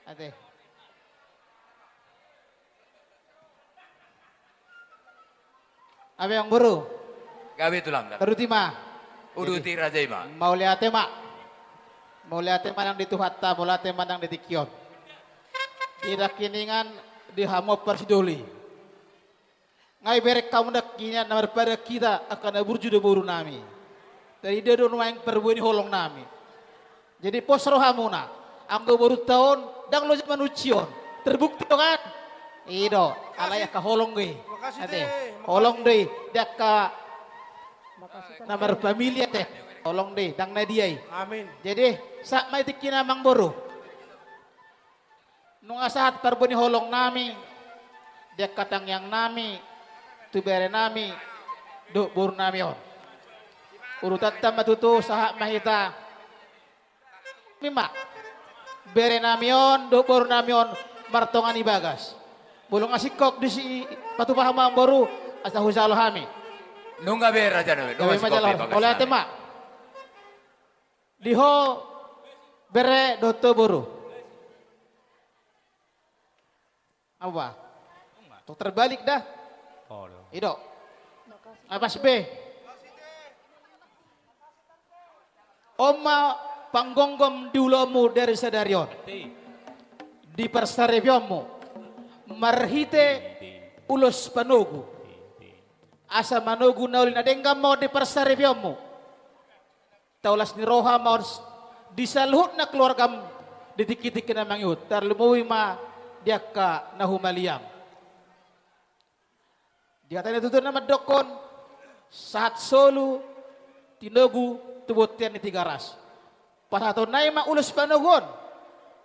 Ate. Abi yang buru. Gabi tulang. Terutima. Uduti Raja Ima. Mau lihat mak. Mau lihat manang dituhatta, mau lihat manang ditikion. Tidak kiningan dihamo persidoli. Ngai berek kamu nak kinya namar pada kita akan aburju de buru nami. Dari dia dono yang perbuini holong nami. Jadi pos rohamuna. Anggo baru tahun dang lo manucion. Terbukti kan? Ido, alaya ka holong gue. Ate, holong deh, dak ka namar pamilya teh. Holong deh, dang na diay. Amin. Jadi sak may tikina mang boru. Nung asahat perbuini holong nami. Dak katang yang nami. Tubere nami. Duk buru nami on. Urutat matutu sahak mahita. Mima. Bere namion, do boru namion martongan ibagas. Bulong asikok di si patu pahama boru asa husalo hami. Nungga be Raja Nabe. Gawe majalah. Oleh tema. Diho bere doto boru. Apa? Tuh terbalik dah. Ido. Apa sih be? Oma panggonggom diulomu dari sadarion. Di persarevyomu. Marhite ulos panogu. Asa manogu naulin adenggam mau di persarevyomu. Taulas ni roha mau disalhut na keluargam ditik-tik na mangyut. Tarlumuwi ma dia ka nahumaliam. Dia tanya tutun nama dokon. Saat solu tinogu tubutian di tiga ras. Pasato naima ulus panogon.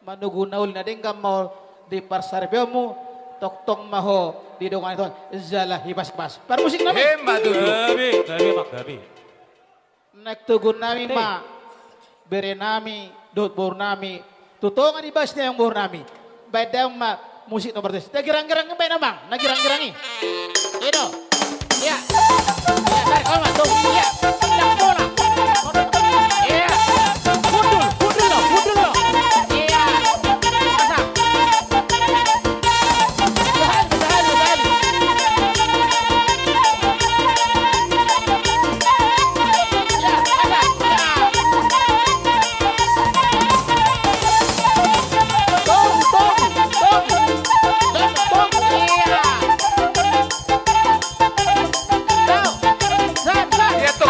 Manugu naul na denggam mau di parsarbiomu toktong maho di dongan itu zalah hibas-bas. Permusik nami. Hemba dulu. Gabi mak gabi. Nek tugun nami ma bere nami dot bor nami tutongan ibasnya yang bor nami. Badang ma musik nomor 3. Girang-girang ngebay namang, nagirang-girangi. Ito. Ya. Ya, tarik kawan tuh. Ya. Dak bola. Ya. Pundul lo. Iya. Masak. Tahan. Ya, masak. Tong. Iya. Tuh. San. Dia tuh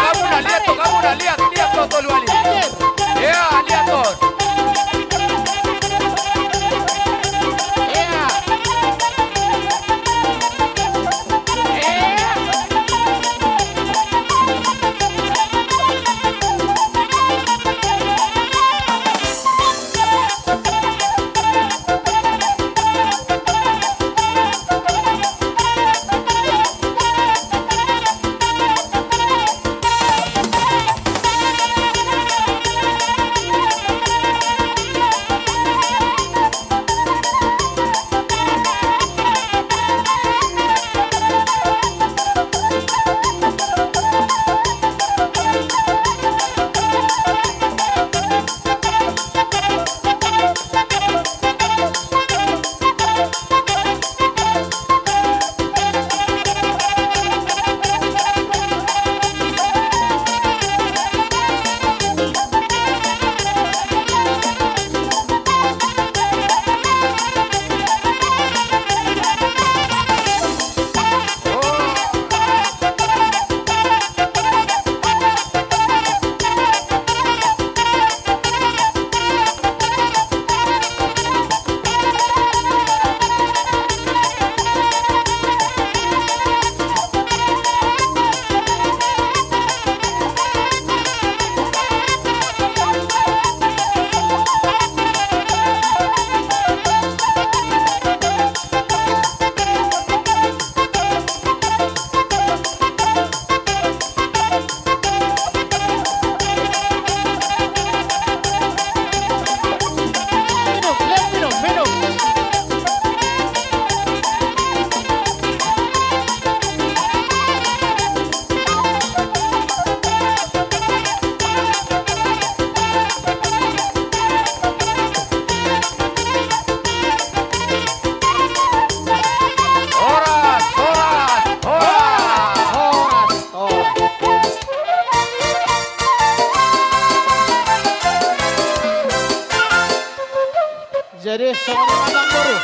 Jadi seorang abang guru.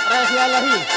Rasialahi.